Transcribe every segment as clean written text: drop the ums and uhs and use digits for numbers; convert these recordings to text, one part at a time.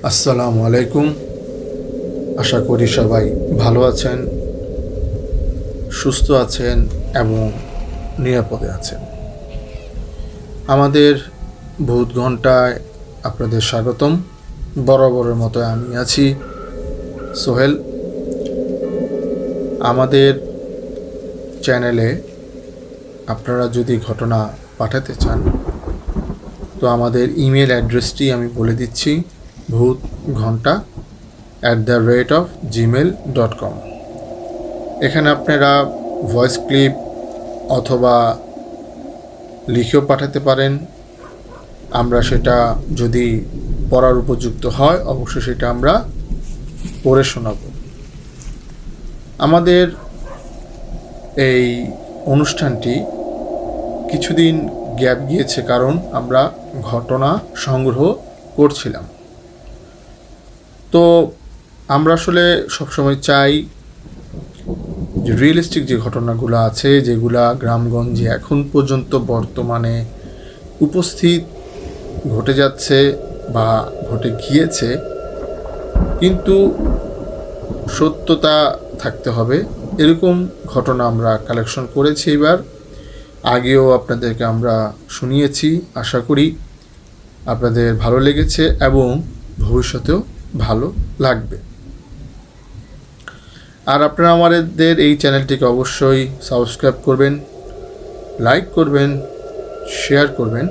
আসসালামু আলাইকুম। আশা করি সবাই ভালো আছেন, সুস্থ আছেন এবং নিরাপদে আছেন। আমাদের ভূত ঘণ্টায় আপনাদের স্বাগতম। বরাবরের মতো আমি আছি সোহেল। আমাদের চ্যানেলে আপনারা যদি ঘটনা পাঠাতে চান তো আমাদের ইমেল অ্যাড্রেসটি আমি বলে দিচ্ছি, bhutghonta@gmail.com। এখানে আপনারা ভয়েস ক্লিপ অথবা লিখেও পাঠাতে পারেন। আমরা সেটা যদি পড়ার উপযুক্ত হয় অবশ্যই সেটা আমরা পড়ে শোনাব। আমাদের এই অনুষ্ঠানটি কিছুদিন গ্যাপ গিয়েছে, কারণ আমরা ঘটনা সংগ্রহ করছিলাম। তো আমরা আসলে সবসময় চাই যে রিয়েলিস্টিক যে ঘটনাগুলো আছে, যেগুলা গ্রামগঞ্জে এখন পর্যন্ত বর্তমানে উপস্থিত ঘটে যাচ্ছে বা ঘটে গিয়েছে, কিন্তু সত্যতা থাকতে হবে, এরকম ঘটনা আমরা কালেকশন করেছি এবার। আগেও আপনাদেরকে আমরা শুনিয়েছি। আশা করি আপনাদের ভালো লেগেছে এবং ভবিষ্যতেও ভালো লাগবে। আর আপনারা আমাদের এই চ্যানেলটিকে অবশ্যই সাবস্ক্রাইব করবেন, লাইক করবেন, শেয়ার করবেন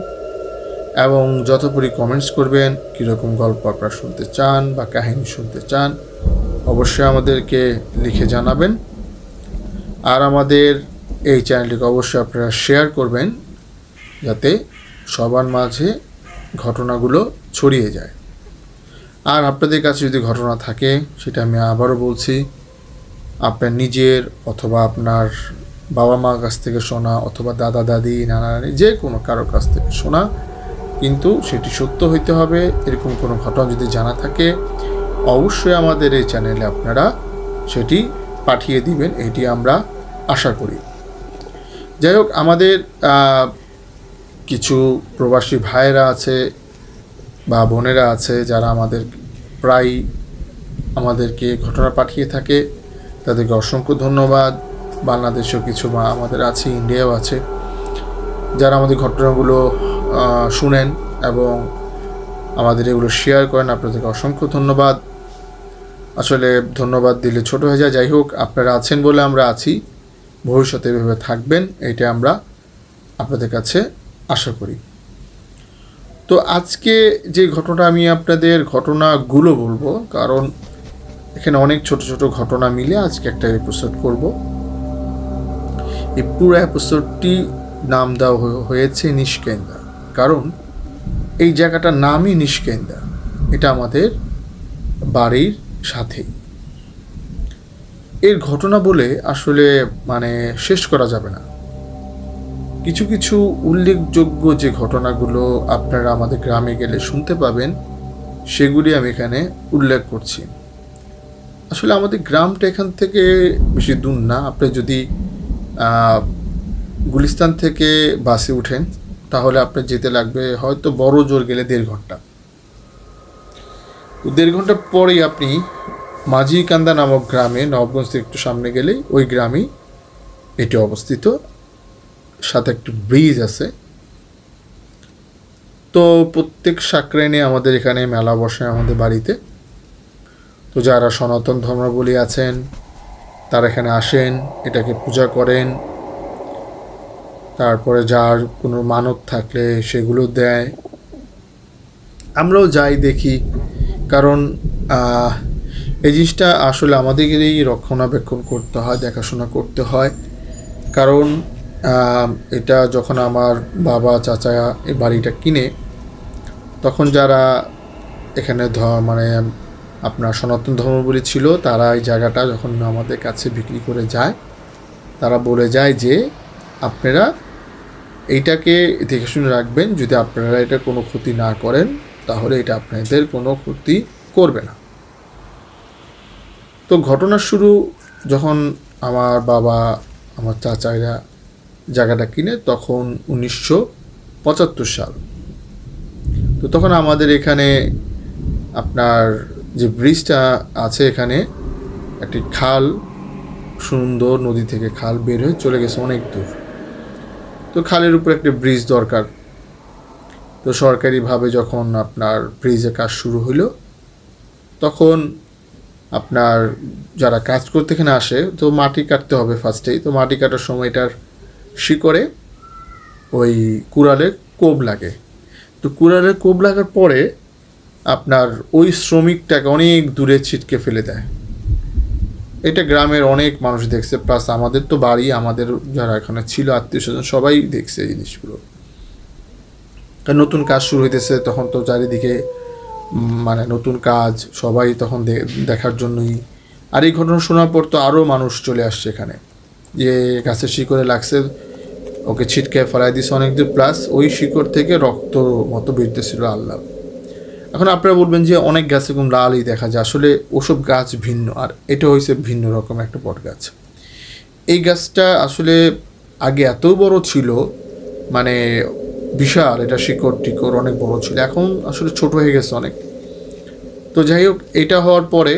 এবং যতপরি কমেন্টস করবেন কীরকম গল্প আপনারা শুনতে চান বা কাহিনী শুনতে চান অবশ্যই আমাদেরকে লিখে জানাবেন। আর আমাদের এই চ্যানেলটিকে অবশ্যই আপনারা শেয়ার করবেন যাতে সবার মাঝে ঘটনাগুলো ছড়িয়ে যায়। আর আপনাদের কাছে যদি ঘটনা থাকে, সেটা আমি আবারও বলছি, আপনার নিজের অথবা আপনার বাবা মার কাছ থেকে শোনা অথবা দাদা দাদি নানা নানি যে কোনো কারোর কাছ থেকে শোনা, কিন্তু সেটি সত্য হইতে হবে। এরকম কোনো ঘটনা যদি জানা থাকে অবশ্যই আমাদের এই চ্যানেলে আপনারা সেটি পাঠিয়ে দিবেন, এটি আমরা আশা করি। যাই হোক, আমাদের কিছু প্রবাসী ভাইয়েরা আছে বা বোনেরা আছে যারা প্রায় আমাদেরকে ঘটনা পাঠিয়ে থাকে, তাদেরকে অসংখ্য ধন্যবাদ। বাংলাদেশেও কিছু আমাদের আছে, ইন্ডিয়াও আছে, যারা আমাদের ঘটনাগুলো শুনেন এবং আমাদের এগুলো শেয়ার করেন। আপনাদেরকে অসংখ্য ধন্যবাদ। আসলে ধন্যবাদ দিলে ছোট হয়ে যায়। যাই হোক, আপনারা আছেন বলে আমরা আছি, ভবিষ্যতে এভাবে থাকবেন, এটা আমরা আপনাদের কাছে আশা করি। তো আজকে যে ঘটনা আমি আপনাদের ঘটনাগুলো বলবো, কারণ এখানে অনেক ছোট ছোট ঘটনা মিলে আজকে একটা এপিসোড করব। এই পুরো এপিসোডটি নাম দেওয়া হয়েছে নিষ্কেন্দা, কারণ এই জায়গাটার নামই নিষ্কেন্দা। এটা আমাদের বাড়ির সাথেই। এর ঘটনা বলে আসলে শেষ করা যাবে না। কিছু কিছু উল্লেখযোগ্য যে ঘটনাগুলো আপনারা আমাদের গ্রামে গেলে শুনতে পাবেন, সেগুলি আমি এখানে উল্লেখ করছি। আসলে আমাদের গ্রামটা এখান থেকে বেশি দূর না। আপনি যদি গুলিস্তান থেকে বাসে উঠেন তাহলে আপনার যেতে লাগবে হয়তো বড় জোর গেলে 1.5 ঘন্টা। তো 1.5 ঘন্টা পরেই আপনি মাঝিকান্দা নামক গ্রামে, নবগঞ্জ থেকে একটু সামনে গেলেই ওই গ্রামেই এটি অবস্থিত, সাথে একটি ব্রিজ আছে। তো প্রত্যেক সাকরাইনে আমাদের এখানে মেলা বসে আমাদের বাড়িতে। তো যারা সনাতন ধর্মাবলম্বী আছেন তারা এখানে আসেন, এটাকে পূজা করেন। তারপরে যার কোনো মানত থাকলে সেগুলো দেয়। আমরাও যাই, দেখি, কারণ এই জিনিসটা আসলে আমাদেরই রক্ষণাবেক্ষণ করতে হয়, দেখাশোনা করতে হয়। কারণ এটা যখন আমার বাবা চাচা এই বাড়িটা কিনে, তখন যারা এখানে আপনার সনাতন ধর্মাবলম্বী ছিল, তারা এই জায়গাটা যখন আমাদের কাছে বিক্রি করে যায়, তারা বলে যায় যে আপনারা এইটাকে দেখে শুনে রাখবেন, যদি আপনারা এটা কোনো ক্ষতি না করেন তাহলে এটা আপনাদের কোনো ক্ষতি করবে না। তো ঘটনার শুরু যখন আমার বাবা আমার চাচাইরা জায়গাটা কিনে, তখন 1975 সাল। তো তখন আমাদের এখানে আপনার যে ব্রিজটা আছে এখানে একটি খাল, সুন্দর নদী থেকে খাল বের হয়ে চলে গেছে অনেক দূর। তো খালের উপর একটা ব্রিজ দরকার। তো সরকারিভাবে যখন আপনার ব্রিজের কাজ শুরু হইলো, তখন আপনার যারা কাজ করতে এখানে আসে, তো মাটি কাটতে হবে ফার্স্টেই। তো মাটি কাটার সময় এটার শিকড়ে ওই কুড়ালের কোব লাগে। তো কুড়ালের কোব লাগার পরে আপনার ওই শ্রমিকটাকে অনেক দূরে ছিটকে ফেলে দেয়। এটা গ্রামের অনেক মানুষ দেখছে, প্লাস আমাদের তো বাড়ি, আমাদের যারা এখানে ছিল আত্মীয় স্বজন সবাই দেখছে এই জিনিসগুলো। কারণ নতুন কাজ শুরু হইতেছে, তখন তো চারিদিকে মানে নতুন কাজ, সবাই তখন দেখার জন্যই। আর এই ঘটনা শোনার পর তো আরও মানুষ চলে আসছে এখানে, যে গাছের শিকড়ে লাগছে, ওকে ছিটকে ফেলাই দিছে অনেক দূর, প্লাস ওই শিকড় থেকে রক্ত মতো বেরতেছিল আল্লাহ। এখন আপনারা বলবেন যে অনেক গাছ এরকম লালই দেখা যায়, আসলে ওসব গাছ ভিন্ন, আর এটা হয়েছে ভিন্ন রকম একটা বট গাছ। এই গাছটা আসলে আগে এত বড় ছিল, মানে বিশাল, এটা শিকড় টিকড় অনেক বড় ছিল, এখন আসলে ছোট হয়ে গেছে অনেক। তো যাই হোক, এটা হওয়ার পরে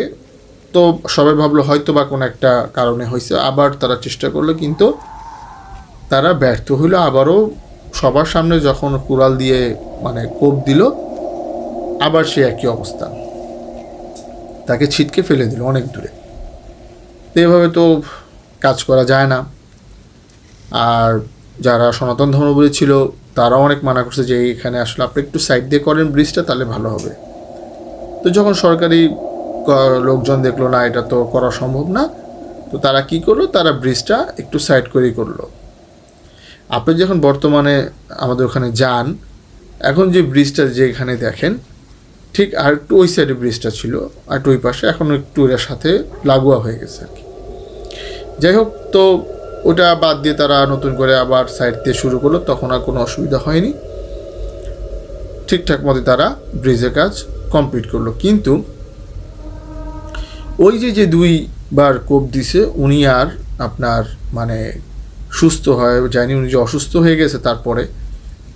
তো সবাই ভাবলো হয়তো বা কোনো একটা কারণে হয়েছে, আবার তারা চেষ্টা করলো, কিন্তু তারা ব্যর্থ হইলো। আবারও সবার সামনে যখন কুড়াল দিয়ে মানে কোপ দিল, আবার সে একই অবস্থা, তাকে ছিটকে ফেলে দিল অনেক দূরে। তো এভাবে তো কাজ করা যায় না। আর যারা সনাতন ধর্মাবলম্বী ছিল তারাও অনেক মানা করছে যে এখানে আসলে আপনি একটু সাইড দিয়ে করেন ব্রিজটা, তাহলে ভালো হবে। তো যখন সরকারি লোকজন দেখলো না এটা তো করা সম্ভব না, তো তারা কি করলো, তারা ব্রিজটা একটু সাইড করেই করলো। আপনি যখন বর্তমানে আমাদের ওখানে যান, এখন যে ব্রিজটা যে এখানে দেখেন, ঠিক আর একটু ওই সাইডে ব্রিজটা ছিল, আর একটু ওই পাশে এখন একটু এর সাথে লাগোয়া হয়ে গেছে আর কি। যাই হোক, তো ওটা বাদ দিয়ে তারা নতুন করে আবার সাইড দিয়ে শুরু করলো, তখন আর কোনো অসুবিধা হয়নি, ঠিকঠাক মতো তারা ব্রিজের কাজ কমপ্লিট করলো। কিন্তু ওই যে দুইবার কোপ দিছে, উনি আর আপনার মানে সুস্থ হয় যায়নি, উনি যে অসুস্থ হয়ে গেছে তারপরে,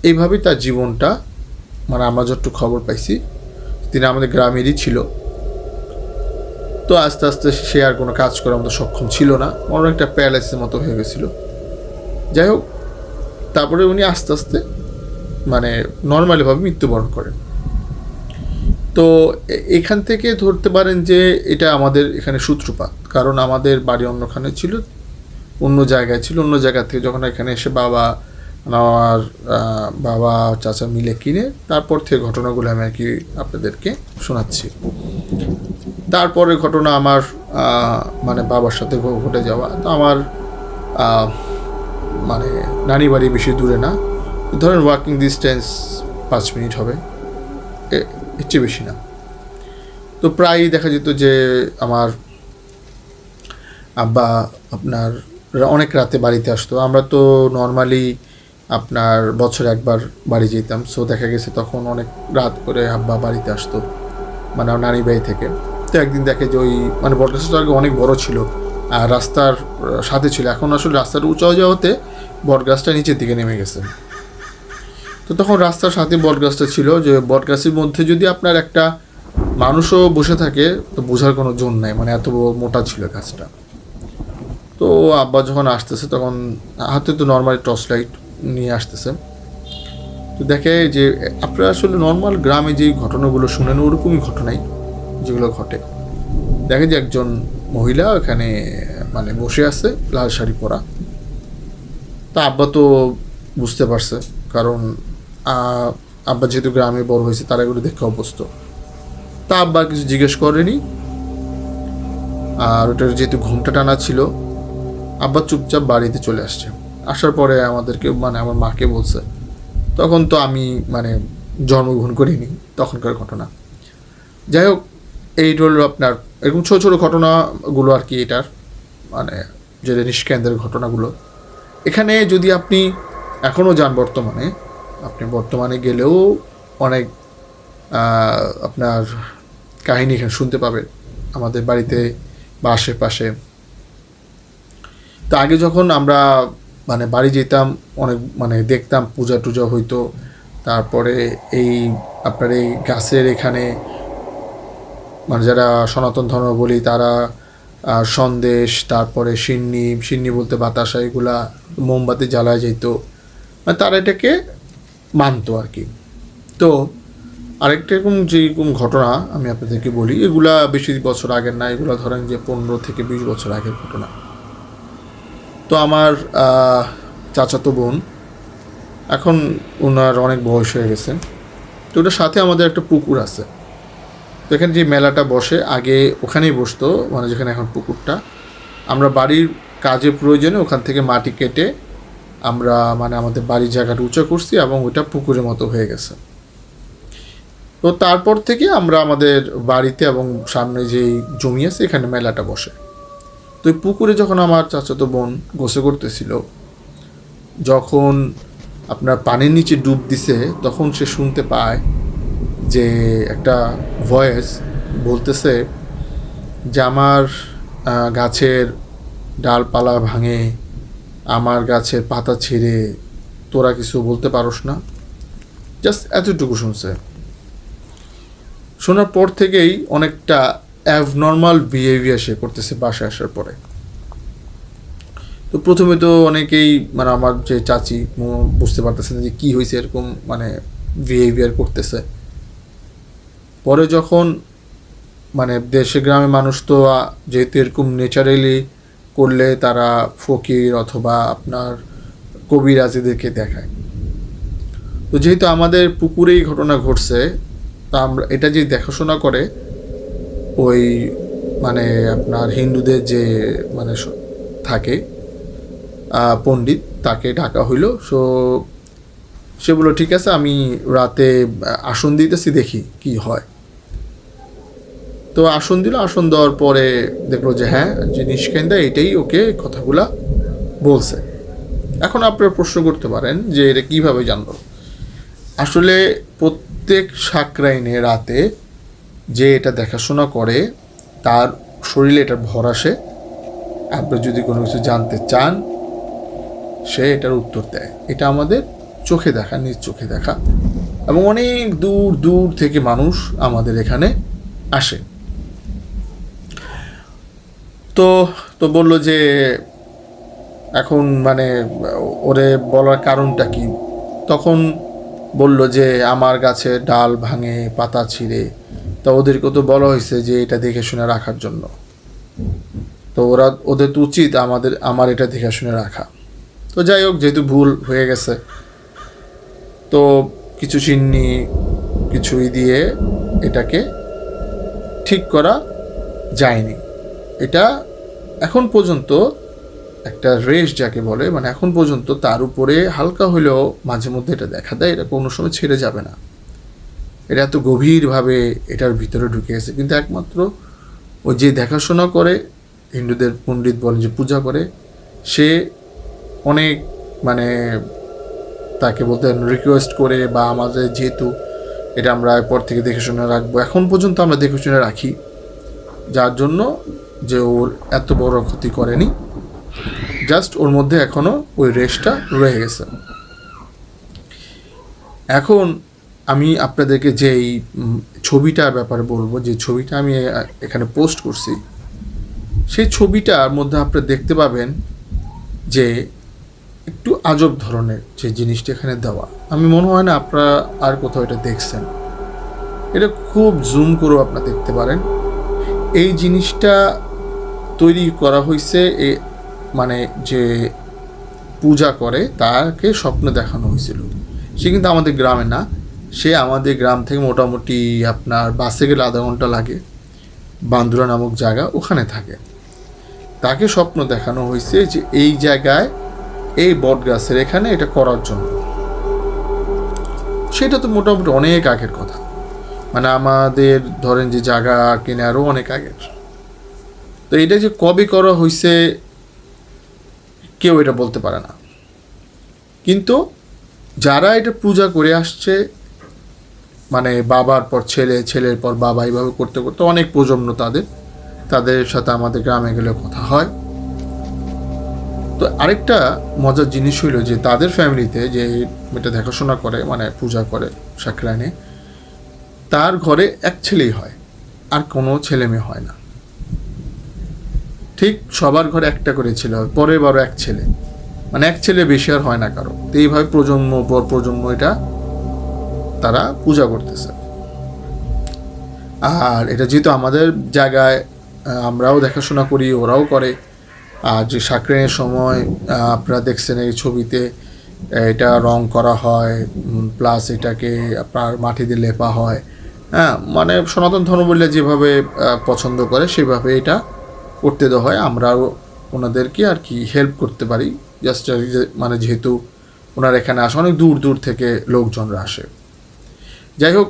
এইভাবেই তার জীবনটা, মানে আমরা যতটুকু খবর পাইছি, তিনি আমাদের গ্রামেরই ছিল। তো আস্তে আস্তে সে আর কোনো কাজ করার মতো সক্ষম ছিল না, অনেক একটা প্যারালাইসিসের মতো হয়ে গেছিল। যাই হোক, তারপরে উনি আস্তে আস্তে মানে নর্মালিভাবে মৃত্যুবরণ করেন। তো এখান থেকে ধরতে পারেন যে এটা আমাদের এখানে সূত্রপাত, কারণ আমাদের বাড়ি অন্যখানে ছিল, অন্য জায়গায় ছিল, অন্য জায়গা থেকে যখন এখানে এসে আমার বাবা চাচা মিলে কিনে, তারপর থেকে ঘটনাগুলো আমি আর কি আপনাদেরকে শোনাচ্ছি। তারপরে ঘটনা আমার মানে বাবার সাথে ঘটে যাওয়া। তো আমার মানে নানি বাড়ি বেশি দূরে না, ধরেন ওয়াকিং ডিস্টেন্স 5 মিনিট হবে, এর চেয়ে বেশি না। তো প্রায়ই দেখা যেত যে আমার আব্বা আপনার অনেক রাতে বাড়িতে আসতো। আমরা তো নর্মালি আপনার বছরে একবার বাড়ি যেতাম, সো দেখা গেছে তখন অনেক রাত করে আব্বা বাড়িতে আসতো, মানে আমার নানি বাড়ি থেকে। তো একদিন দেখে যে ওই মানে বটগাছটা আগে অনেক বড় ছিল আর রাস্তার সাথে ছিল, এখন আসলে রাস্তার উঁচা যাওয়াতে বটগাছটা নিচের দিকে নেমে গেছে। তো তখন রাস্তার সাথে বটগাছটা ছিল, যে বটগাছের মধ্যে যদি আপনার একটা মানুষও বসে থাকে তো বোঝার কোনো জোর নাই, মানে এত মোটা ছিল গাছটা। তো আব্বা যখন আসতেছে তখন হাতে তো নর্মালি টর্চ লাইট নিয়ে আসতেছে, তো দেখে যে আপনারা আসলে নর্মাল গ্রামে যেই ঘটনাগুলো শুনেন ওরকমই ঘটনাই যেগুলো ঘটে। দেখে যে একজন মহিলা এখানে মানে বসে আছে, লাল শাড়ি পরা। তা আব্বা তো বুঝতে পারছে, কারণ আব্বা যেহেতু গ্রামে বড় হয়েছে তারা এগুলো দেখে অভ্যস্ত। তা আব্বা কিছু জিজ্ঞেস করেনি, আর ওটার যেহেতু ঘুমটা টানা ছিল, আব্বা চুপচাপ বাড়িতে চলে আসছে। আসার পরে আমাদেরকে মানে আমার মাকে বলছে, তখন তো আমি মানে জন্মগ্রহণ করিনি, তখনকার ঘটনা। যাই হোক, এই হলো আপনার এরকম ছোটো ছোটো ঘটনাগুলো আর কি, এটার মানে যে নিষ্কেন্দ্রের ঘটনাগুলো। এখানে যদি আপনি এখনও যান বর্তমানে, আপনি বর্তমানে গেলেও অনেক আপনার কাহিনী এখানে শুনতে পাবেন আমাদের বাড়িতে বা আশেপাশে। তো আগে যখন আমরা মানে বাড়ি যেতাম, অনেক মানে দেখতাম পূজা টুজা হইতো, তারপরে এই আপনার এই গাছের এখানে মানে যারা সনাতন ধর্মাবলম্বী তারা সন্দেশ, তারপরে সিন্নি বলতে বাতাসা, এগুলা মোমবাতি জ্বালায় যেত, মানে তারা এটাকে মানতো আর কি। তো আরেকটা এরকম যেরকম ঘটনা আমি আপনাদেরকে বলি, এগুলা বেশি বছর আগের না, এগুলো ধরেন যে 15 থেকে 20 বছর আগের ঘটনা। তো আমার চাচাতো বোন, এখন ওনার অনেক বয়স হয়ে গেছে, তো ওটার সাথে আমাদের একটা পুকুর আছে। তো এখানে যে মেলাটা বসে, আগে ওখানেই বসতো, মানে যেখানে এখন পুকুরটা, আমরা বাড়ির কাজে প্রয়োজনে ওখান থেকে মাটি কেটে আমরা মানে আমাদের বাড়ির জায়গাটা উঁচু করছি এবং ওটা পুকুরের মতো হয়ে গেছে। তো তারপর থেকে আমরা আমাদের বাড়িতে এবং সামনে যেই জমি আছে এখানে মেলাটা বসে। তো এই পুকুরে যখন আমার চাচাতো বোন গোসল করতেছিল, যখন আপনার পানির নিচে ডুব দিছে, তখন সে শুনতে পায় যে একটা ভয়েস বলতেছে যে আমার গাছের ডালপালা ভাঙে, আমার গাছের পাতা ছিঁড়ে, তোরা কিছু বলতে পারোস না। জাস্ট এতটুকু শুনছে। শোনার পর থেকেই অনেকটা অ্যাবনর্মাল বিহেভিয়ার সে করতেছে বাসায় আসার পরে। তো প্রথমে তো অনেকেই মানে আমার যে চাচি বুঝতে পারতেছে না যে কী হয়েছে, এরকম মানে বিহেভিয়ার করতেছে। পরে যখন মানে দেশে গ্রামে মানুষ তো যেহেতু এরকম নেচারালি করলে তারা ফকির অথবা আপনার কবিরাজিদেরকে দেখায়। তো যেহেতু আমাদের পুকুরেই ঘটনা ঘটছে, তা আমরা এটা যে দেখাশোনা করে ওই মানে আপনার হিন্দুদের যে মানে থাকে পণ্ডিত, তাকে ডাকা হইলো। সে বললো ঠিক আছে, আমি রাতে আসন দিতেছি, দেখি কি হয়। তো আসন দিল, আসন দেওয়ার পরে দেখলো যে হ্যাঁ, যে নিষ্কেন্দা এটাই ওকে কথাগুলা বলছে। এখন আপনারা প্রশ্ন করতে পারেন যে এটা কীভাবে জানলো। আসলে প্রত্যেক সাকরাইনে রাতে যে এটা দেখাশোনা করে তার শরীরে এটার ভর আসে। আপনি যদি কোনো কিছু জানতে চান, সে এটার উত্তর দেয়। এটা আমাদের চোখে দেখা, নিজ চোখে দেখা, এবং অনেক দূর দূর থেকে মানুষ আমাদের এখানে আসে। তো বলল যে এখন মানে ওরে বলার কারণটা কি। তখন বলল যে আমার গাছে ডাল ভাঙে, পাতা ছিঁড়ে, তো ওদেরকে তো বলা হয়েছে যে এটা দেখে শুনে রাখার জন্য। তো ওদের তো উচিত আমার এটা দেখে শুনে রাখা। তো যাই হোক, যেহেতু ভুল হয়ে গেছে, তো কিছু চিন্নি কিছুই দিয়ে এটাকে ঠিক করা যায়নি। এটা এখন পর্যন্ত একটা রেশ যাকে বলে, মানে এখন পর্যন্ত তার উপরে হালকা হলেও মাঝে মধ্যে এটা দেখা দেয়, এটা কোনো সময় ছেড়ে যাবে না। এটা এত গভীরভাবে এটার ভিতরে ঢুকে গেছে। কিন্তু একমাত্র ও যে দেখাশোনা করে, হিন্দুদের পণ্ডিত বলেন যে পূজা করে, সে অনেক মানে তাকে বলতে রিকোয়েস্ট করে, বা আমাদের যেহেতু এটা আমরা এরপর থেকে দেখে শুনে রাখবো, এখন পর্যন্ত আমরা দেখে শুনে রাখি, যার জন্য যে ওর এত বড় ক্ষতি করেনি, জাস্ট ওর মধ্যে এখনও ওই রেশটা রয়ে গেছে। এখন আমি আপনাদেরকে যে এই ছবিটার ব্যাপারে বলবো, যে ছবিটা আমি এখানে পোস্ট করছি, সেই ছবিটার মধ্যে আপনারা দেখতে পাবেন যে একটু আজব ধরনের যে জিনিসটা এখানে দেওয়া। আমি মনে হয় না আপনারা আর কোথাও এটা দেখছেন। এটা খুব জুম করেও আপনারা দেখতে পারেন। এই জিনিসটা তৈরি করা হয়েছে মানে যে পূজা করে তাকে স্বপ্ন দেখানো হয়েছিল। সে কিন্তু আমাদের গ্রামে না, সে আমাদের গ্রাম থেকে মোটামুটি আপনার বাসে গেলে আধা ঘন্টা লাগে, বান্দুরা নামক জায়গা, ওখানে থাকে। তাকে স্বপ্ন দেখানো হয়েছে যে এই জায়গায় এই বট গাছের এখানে এটা করার জন্য। সেটা তো মোটামুটি অনেক আগের কথা, মানে আমাদের ধরেন যে জায়গা কিনে আরও অনেক আগের। তো এটা যে কবে করা হয়েছে কেউ এটা বলতে পারে না। কিন্তু যারা এটা পূজা করে আসছে, মানে বাবার পর ছেলে, ছেলের পর বাবা, এইভাবে করতে করতে অনেক প্রজন্ম তাদের সাথে আমাদের গ্রামে গেলে কথা হয়। তো আরেকটা মজার জিনিস হইল যে তাদের ফ্যামিলিতে যে এটা দেখাশোনা করে, মানে পূজা করে সাকরাইনে, তার ঘরে এক ছেলেই হয়। আর কোনো ছেলে মেয়ে হয় না। ঠিক সবার ঘরে একটা করে ছেলে হয়, পরের বারও এক ছেলে, মানে এক ছেলে বেশি আর হয় না কারো। তো এইভাবে প্রজন্ম পর প্রজন্ম এটা তারা পূজা করতেছে। আর এটা যেহেতু আমাদের জায়গায়, আমরাও দেখাশোনা করি, ওরাও করে। আর যে সাকরাইনের সময় আপনারা দেখছেন এই ছবিতে, এটা রং করা হয়, প্লাস এটাকে আপনার মাটি দিয়ে লেপা হয়। হ্যাঁ, মানে সনাতন ধর্ম বললে যেভাবে পছন্দ করে সেভাবে এটা করতে দেওয়া হয়। আমরাও ওনাদেরকে আর কি হেল্প করতে পারি, জাস্ট মানে যেহেতু ওনারা এখানে আসে, অনেক দূর দূর থেকে লোকজনরা আসে। যাই হোক,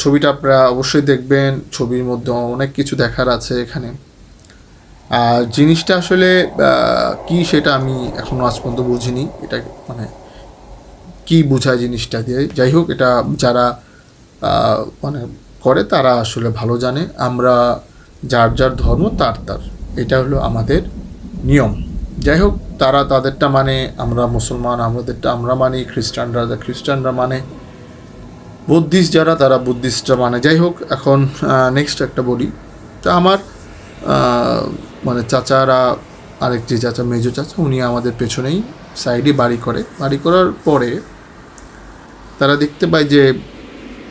ছবিটা আপনারা অবশ্যই দেখবেন। ছবির মধ্যে অনেক কিছু দেখার আছে এখানে। আর জিনিসটা আসলে কি সেটা আমি এখনও আজ পর্যন্ত বুঝিনি, এটা মানে কি বোঝায় জিনিসটা দিয়ে। যাই হোক, এটা যারা মানে করে তারা আসলে ভালো জানে। আমরা যার যার ধর্ম তার তার, এটা হলো আমাদের নিয়ম। যাই হোক, তারা তাদেরটা মানে, আমরা মুসলমান আমাদেরটা আমরা মানি, খ্রিস্টানরা মানে, বুদ্ধিস্ট যারা তারা বুদ্ধিস্টরা মানে। যাই হোক, এখন নেক্সট একটা বলি। তা আমার মানে চাচারা, আরেকটি চাচা, মেজো চাচা, উনি আমাদের পেছনেই সাইডে বাড়ি করে। বাড়ি করার পরে তারা দেখতে পায় যে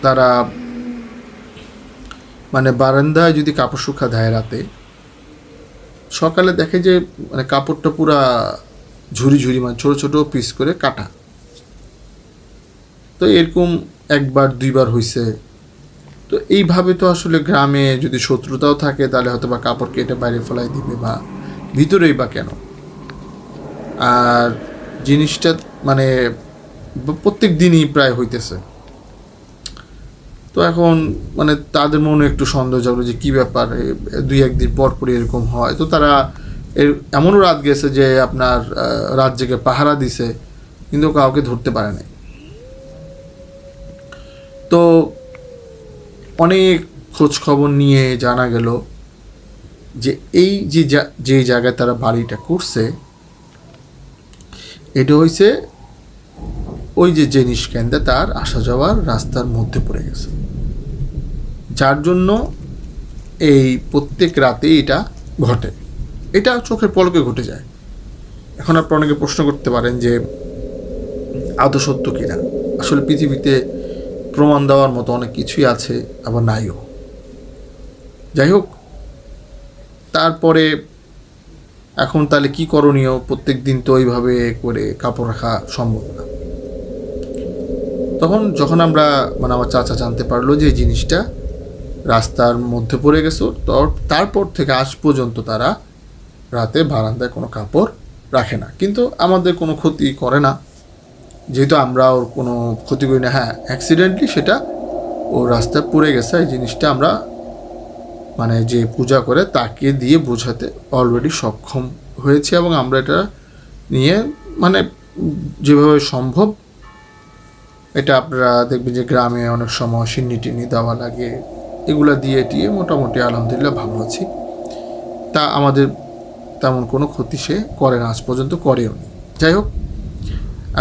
তারা মানে বারান্দায় যদি কাপড় শুকা দেয় রাতে, সকালে দেখে যে মানে কাপড়টা পুরা ঝুরি ঝুরি, মানে ছোটো ছোটো পিস করে কাটা। তো এরকম একবার দুইবার হয়েছে। তো এইভাবে তো আসলে গ্রামে যদি শত্রুতাও থাকে তাহলে হয়তো বা কাপড় কেটে বাইরে ফেলাই দিবে, বা ভিতরেই বা কেন। আর জিনিসটা মানে প্রত্যেক দিনই প্রায় হইতেছে। তো এখন মানে তাদের মনে একটু সন্দেহ জাগলো যে কী ব্যাপার, দুই একদিন পর পরই এরকম হয়। তো তারা এমনও রাত গেছে যে আপনার রাত জেগে পাহারা দিছে, কিন্তু কাউকে ধরতে পারে নাই। তো অনেক খোঁজ খবর নিয়ে জানা গেল যে এই যে জায়গায় তারা বাড়িটা করছে, এটা হয়েছে ওই যে জিনিস কেন্দ্রে তার আসা যাওয়ার রাস্তার মধ্যে পড়ে গেছে, যার জন্য এই প্রত্যেক রাতে এটা ঘটে। এটা চোখের পলকে ঘটে যায়। এখন আপনি অনেকে প্রশ্ন করতে পারেন যে আদৌ সত্য কিনা। আসলে পৃথিবীতে প্রমাণ দেওয়ার মতো অনেক কিছুই আছে, আবার নাইও। যাই হোক, তারপরে এখন তাহলে কি করণীয়? প্রত্যেক দিন তো ওইভাবে করে কাপড় রাখা সম্ভব না। তখন যখন আমরা মানে আমার চাচা জানতে পারলো যে এই জিনিসটা রাস্তার মধ্যে পড়ে গেছে, তারপর থেকে আজ পর্যন্ত তারা রাতে বারান্দায় কোনো কাপড় রাখে না। কিন্তু আমাদের কোনো ক্ষতি করে না, যেহেতু আমরা ওর কোনো ক্ষতি করি না। হ্যাঁ, অ্যাক্সিডেন্টলি সেটা ও রাস্তায় পড়ে গেছে, এই জিনিসটা আমরা মানে যে পূজা করে তাকে দিয়ে বোঝাতে অলরেডি সক্ষম হয়েছে, এবং আমরা এটা নিয়ে মানে যেভাবে সম্ভব, এটা আপনারা দেখবেন যে গ্রামে অনেক সময় সিন্নি টিন্নি দেওয়া লাগে, এগুলা দিয়ে টিয়ে মোটামুটি আলহামদুলিল্লাহ ভালো আছি। তা আমাদের তেমন কোনো ক্ষতি সে করে না, আজ পর্যন্ত করেও নি। যাই হোক,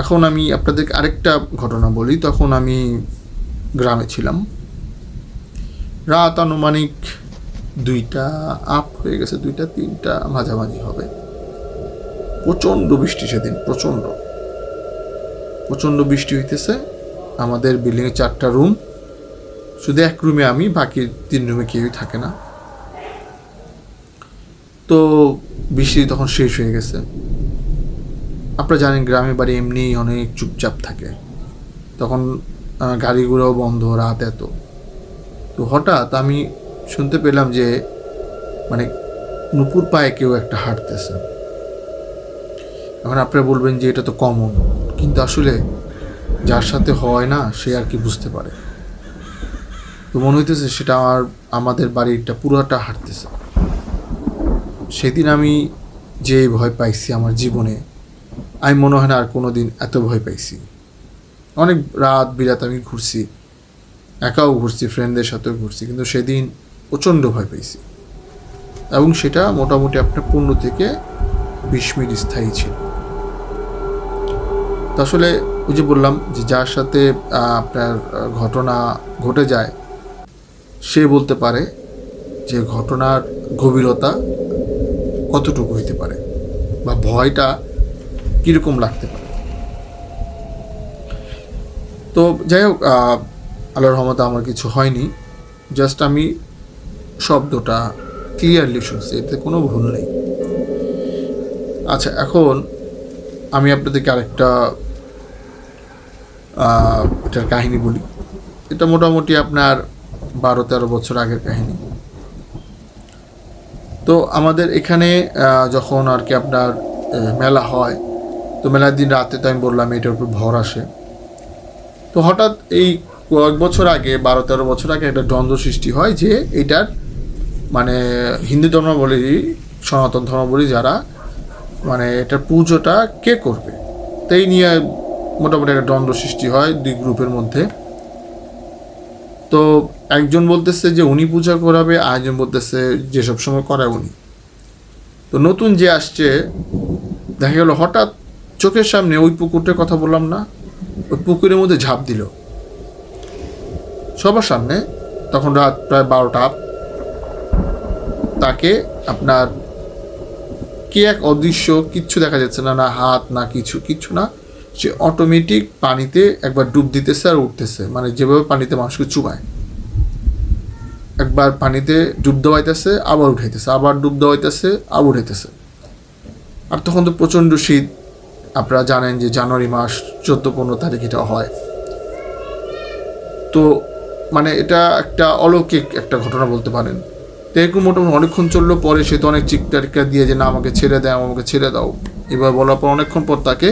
এখন আমি আপনাদেরকে আরেকটা ঘটনা বলি। তখন আমি গ্রামে ছিলাম, রাত আনুমানিক 2টা আপ হয়ে গেছে, 2টা 3টা মাঝামাঝি হবে। প্রচণ্ড বৃষ্টি সেদিন, প্রচণ্ড বৃষ্টি হইতেছে। আমাদের বিল্ডিংয়ে 4টা রুম, শুধু এক রুমে আমি, বাকি 3 রুমে কেউই থাকে না। তো বৃষ্টি তখন শেষ হয়ে গেছে। আপনারা জানেন গ্রামের বাড়ি এমনি অনেক চুপচাপ থাকে, তখন গাড়িগুলোও বন্ধ, রাত এত। তো হঠাৎ আমি শুনতে পেলাম যে মানে নুপুর পায়ে কেউ একটা হাঁটতেছে। এখন আপনারা বলবেন যে এটা তো কমন, কিন্তু আসলে যার সাথে হয় না সে আর কি বুঝতে পারে। তো মনে হইতেছে সেটা আমাদের বাড়িটা পুরোটা হাঁটতেছে। সেদিন আমি যে ভয় পাইছি আমার জীবনে, আমি মনে হয় না আর কোনো দিন এত ভয় পাইছি। অনেক রাত বিরাত আমি ঘুরছি, একাও ঘুরছি, ফ্রেন্ডদের সাথেও ঘুরছি, কিন্তু সেদিন প্রচণ্ড ভয় পাইছি। এবং সেটা মোটামুটি আপনার 15 থেকে 20 মিনিট স্থায়ী ছিল। তো আসলে ওই যে বললাম যে যার সাথে আপনার ঘটনা ঘটে যায় সে বলতে পারে যে ঘটনার গভীরতা কতটুকু হইতে পারে বা ভয়টা কীরকম লাগতে পারে। তো যাই হোক, আল্লাহর রহমতে আমার কিছু হয়নি, জাস্ট আমি শব্দটা ক্লিয়ারলি শুনছি, এতে কোনো ভুল নেই। আচ্ছা, এখন আমি আপনাদেরকে আরেকটা এটার কাহিনী বলি। এটা মোটামুটি আপনার 12-13 বছর আগের কাহিনী। তো আমাদের এখানে যখন আর কি আপনার মেলা হয়, তো মেলার দিন রাতে তো আমি বললাম এটার উপর ভর আসে। তো হঠাৎ এই কয়েক বছর আগে, 12-13 বছর আগে একটা দ্বন্দ্ব সৃষ্টি হয় যে এটার মানে হিন্দু ধর্মাবলম্বী, সনাতন ধর্মাবলম্বী যারা মানে এটার পুজোটা কে করবে, তাই নিয়ে মোটামুটি একটা দ্বন্দ্ব সৃষ্টি হয় দুই গ্রুপের মধ্যে। তো একজন বলতেছে যে উনি পূজা করাবে, আরেকজন বলতেছে যে সব সময় করায় উনি। তো নতুন যে আসছে, দেখা গেল হঠাৎ চোখের সামনে ওই পুকুরটার কথা বললাম না, ওই পুকুরের মধ্যে ঝাঁপ দিল সবার সামনে। তখন রাত প্রায় 12টা। তাকে আপনার কি এক অদৃশ্য, কিচ্ছু দেখা যাচ্ছে না, না হাত না কিচ্ছু না, সে অটোমেটিক পানিতে একবার ডুব দিতেছে আর উঠতেছে, মানে যেভাবে পানিতে মানুষকে চুবায়, একবার পানিতে ডুব দেওয়াইতেছে আবার উঠাইতেছে, আবার ডুব দেওয়াইতেছে আবার উঠাইতেছে। আর তখন তো প্রচণ্ড শীত, আপনারা জানেন যে জানুয়ারি মাস 14-15 তারিখ এটা হয়। তো মানে এটা একটা অলৌকিক একটা ঘটনা বলতে পারেন। তো এরকম মোটামুটি অনেকক্ষণ চললো, পরে সে তো অনেক চিৎকার দিয়ে যে না আমাকে ছেড়ে দেয়, আমাকে ছেড়ে দাও, এবার বলার পর অনেকক্ষণ পর তাকে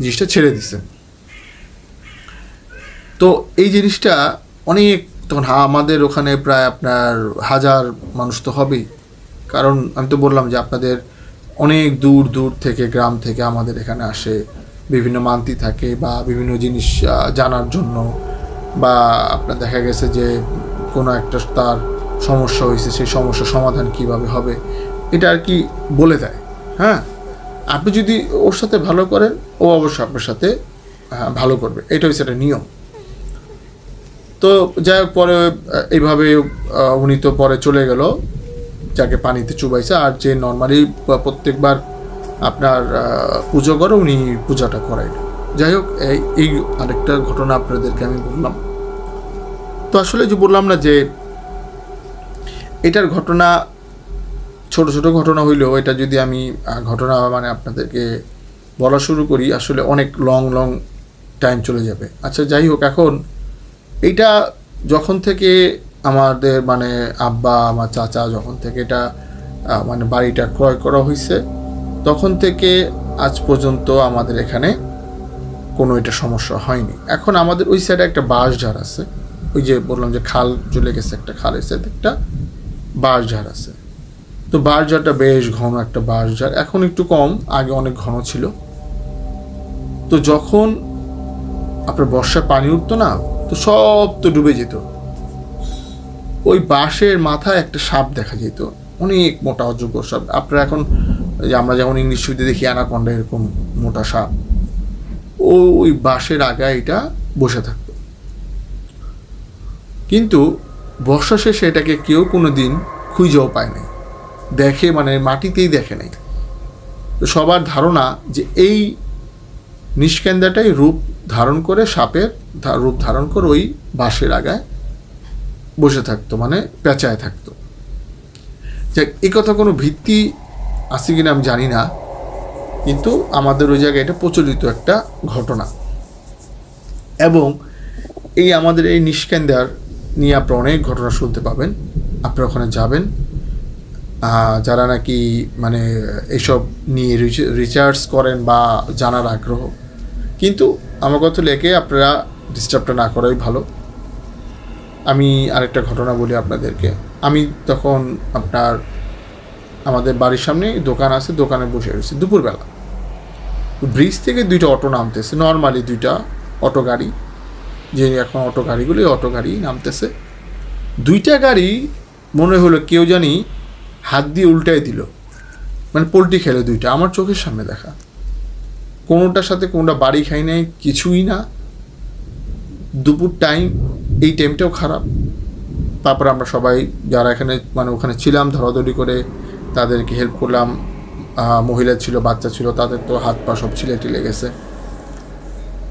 জিনিসটা ছেড়ে দিছে। তো এই জিনিসটা অনেক, তখন আমাদের ওখানে প্রায় আপনার 1000 মানুষ তো হবেই, কারণ আমি তো বললাম যে আপনাদের অনেক দূর দূর থেকে, গ্রাম থেকে আমাদের এখানে আসে, বিভিন্ন মান্তি থাকে বা বিভিন্ন জিনিস জানার জন্য, বা আপনার দেখা গেছে যে কোনো একটা তার সমস্যা হয়েছে, সেই সমস্যার সমাধান কিভাবে হবে এটা আর কি বলে দেয়। হ্যাঁ, আপনি যদি ওর সাথে ভালো করেন, ও অবশ্যই আপনার সাথে ভালো করবে, এটা হচ্ছে একটা নিয়ম। তো যাই হোক, পরে এইভাবে উনি তো পরে চলে গেল, যাকে পানিতে চুবাইছে। আর যে নর্মালি প্রত্যেকবার আপনার পুজো করে, উনি পূজাটা করাই। যাই হোক, এই আরেকটা ঘটনা আপনাদেরকে আমি বললাম। তো আসলে যে বললাম না যে এটার ঘটনা ছোট ছোট ঘটনা হইলেও, এটা যদি আমি ঘটনা মানে আপনাদেরকে বলা শুরু করি, আসলে অনেক লং টাইম চলে যাবে। আচ্ছা, যাই হোক, এখন এইটা যখন থেকে আমাদের মানে আব্বা, আমার চাচা যখন থেকে এটা মানে বাড়িটা ক্রয় করা হয়েছে, তখন থেকে আজ পর্যন্ত আমাদের এখানে কোনো এটা সমস্যা হয়নি। এখন আমাদের ওই সাইডে একটা বাঁশঝাড় আছে, ওই যে বললাম যে খাল চলে গেছে, একটা খালের সাইডে একটা বাঁশঝাড় আছে। তো বাঁশঝাড়টা বেশ ঘন একটা বাঁশঝাড়, এখন একটু কম, আগে অনেক ঘন ছিল। তো যখন আপনার বর্ষার পানি উঠতো না, তো সব তো ডুবে যেত। ওই বাঁশের মাথায় একটা সাপ দেখা যেত, অনেক মোটা অযোগ্য সাপ। আপনারা এখন আমরা যেমন ইংলিশ ছবিতে দেখি অ্যানাকন্ডা, এরকম মোটা সাপ, ওই বাঁশের আগায় এটা বসে থাকতো। কিন্তু বর্ষা শেষে এটাকে কেউ কোনো দিন খুঁজেও পায় নাই, দেখে মানে মাটিতেই দেখে নাই। তো সবার ধারণা যে এই নিষ্কেন্দাটাই রূপ ধারণ করে, সাপের রূপ ধারণ করে ওই বাঁশের আগায় বসে থাকতো, মানে পেঁচায় থাকতো। যাক, এই কথা কোনো ভিত্তি আছে কিনা আমি জানি না, কিন্তু আমাদের ওই জায়গায় এটা প্রচলিত একটা ঘটনা। এবং এই আমাদের এই নিষ্কেন্দার নিয়ে আপনারা অনেক ঘটনা শুনতে পাবেন। আপনারা ওখানে যাবেন, যারা নাকি মানে এইসব নিয়ে রিসার্চ করেন বা জানার আগ্রহ। কিন্তু আমার কথা লেখে আপনারা ডিস্টার্বটা না করাই ভালো। আমি আরেকটা ঘটনা বলি আপনাদেরকে। আমি তখন আপনার আমাদের বাড়ির সামনে দোকান আছে, দোকানে বসে রয়েছি দুপুরবেলা। ব্রিজ থেকে 2টা অটো নামতেছে, নর্মালি 2টা অটো গাড়ি, যে এখন অটো গাড়িগুলি অটো গাড়ি নামতেছে। 2টা গাড়ি মনে হলো কেউ জানি হাত দিয়ে উল্টাই দিল, মানে পোল্ট্রি খেলে 2টা, আমার চোখের সামনে দেখা। কোনোটার সাথে কোনোটা বাড়ি খাই নাই, কিছুই না। দুপুর টাইম, এই টাইমটাও খারাপ, তারপর আমরা সবাই যারা এখানে মানে ওখানে ছিলাম ধরাধরি করে তাদেরকে হেল্প করলাম। মহিলা ছিল, বাচ্চা ছিল, তাদের তো হাত পা সব ছিলে গেছে।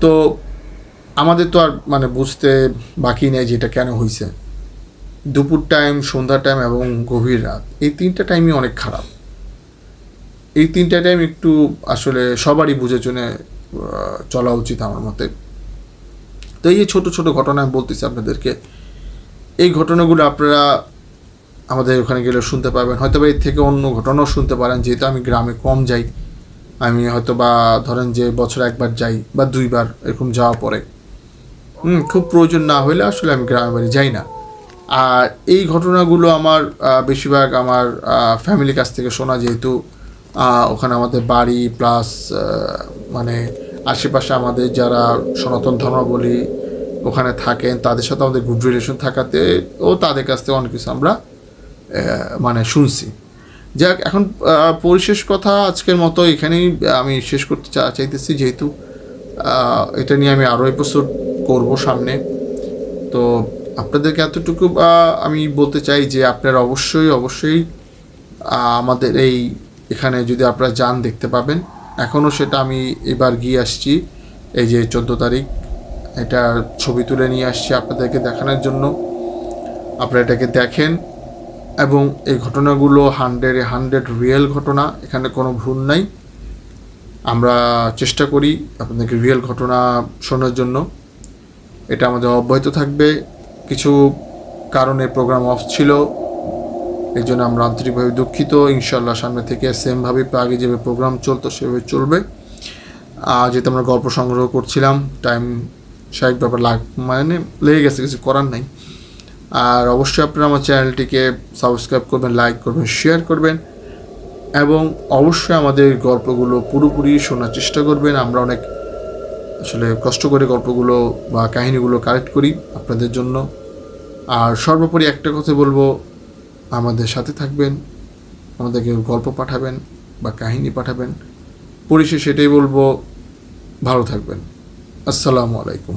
তো আমাদের তো আর মানে বুঝতে বাকি নেই যে এটা কেন হয়েছে। দুপুর টাইম, সন্ধ্যা টাইম এবং গভীর রাত, এই 3টা টাইমই অনেক খারাপ। এই 3টা টাইম একটু আসলে সবারই বুঝে চুনে চলা উচিত আমার মতে। তো এই ছোট ছোট ঘটনা আমি বলতেছি আপনাদেরকে, এই ঘটনাগুলো আপনারা আমাদের ওখানে গেলে শুনতে পাবেন। হয়তো বা এর থেকে অন্য ঘটনাও শুনতে পারেন, যেহেতু আমি গ্রামে কম যাই। আমি হয়তো বা ধরেন যে বছরে 1বার যাই বা 2বার এরকম যাওয়া পরে, খুব প্রয়োজন না হলে আসলে আমি গ্রামের বাড়ি যাই না। আর এই ঘটনাগুলো আমার বেশিরভাগ আমার ফ্যামিলির কাছ থেকে শোনা, যেহেতু ওখানে আমাদের বাড়ি প্লাস মানে আশেপাশে আমাদের যারা সনাতন ধর্মাবলী ওখানে থাকেন তাদের সাথে আমাদের গুড রিলেশন থাকাতে ও তাদের কাছ থেকে অনেক কিছু আমরা মানে শুনছি। যাক, এখন পরিশেষ কথা আজকের মতো এখানেই আমি শেষ করতে চাইতেছি, যেহেতু এটা নিয়ে আমি আরও এপিসোড করব সামনে। তো আপনাদেরকে এতটুকু আমি বলতে চাই যে আপনারা অবশ্যই আমাদের এখানে যদি আপনারা যান দেখতে পাবেন। এখনও সেটা আমি এবার গিয়ে আসছি, এই যে 14 তারিখ, এটা ছবি তুলে নিয়ে আসছি আপনাদেরকে দেখানোর জন্য। আপনারা এটাকে দেখেন এবং এই ঘটনাগুলো 100 রিয়েল ঘটনা, এখানে কোনো ভুল নাই। আমরা চেষ্টা করি আপনাদেরকে রিয়েল ঘটনা শোনার জন্য। এটা আমাদের অব্যাহত থাকবে। কিছু কারণে প্রোগ্রাম অফ ছিল, এই জন্য আমরা আন্তরিকভাবে দুঃখিত। ইনশাল্লাহ সামনে থেকে সেমভাবে আগে যেভাবে প্রোগ্রাম চলতো সেভাবে চলবে। যেহেতু আমরা গল্প সংগ্রহ করছিলাম, টাইম স্বাভাবিক ব্যাপার মানে লেগে গেছে, কিছু করার নাই। আর অবশ্যই আপনারা আমার চ্যানেলটিকে সাবস্ক্রাইব করবেন, লাইক করবেন, শেয়ার করবেন এবং অবশ্যই আমাদের গল্পগুলো পুরোপুরি শোনার চেষ্টা করবেন। আমরা অনেক আসলে কষ্ট করে গল্পগুলো বা কাহিনীগুলো কালেক্ট করি আপনাদের জন্য। আর সর্বোপরি একটা কথা বলবো, আমাদের সাথে থাকবেন, আমাদেরকে গল্প পাঠাবেন বা কাহিনী পাঠাবেন। পরিশেষে এটাই বলবো, ভালো থাকবেন। আসসালামু আলাইকুম।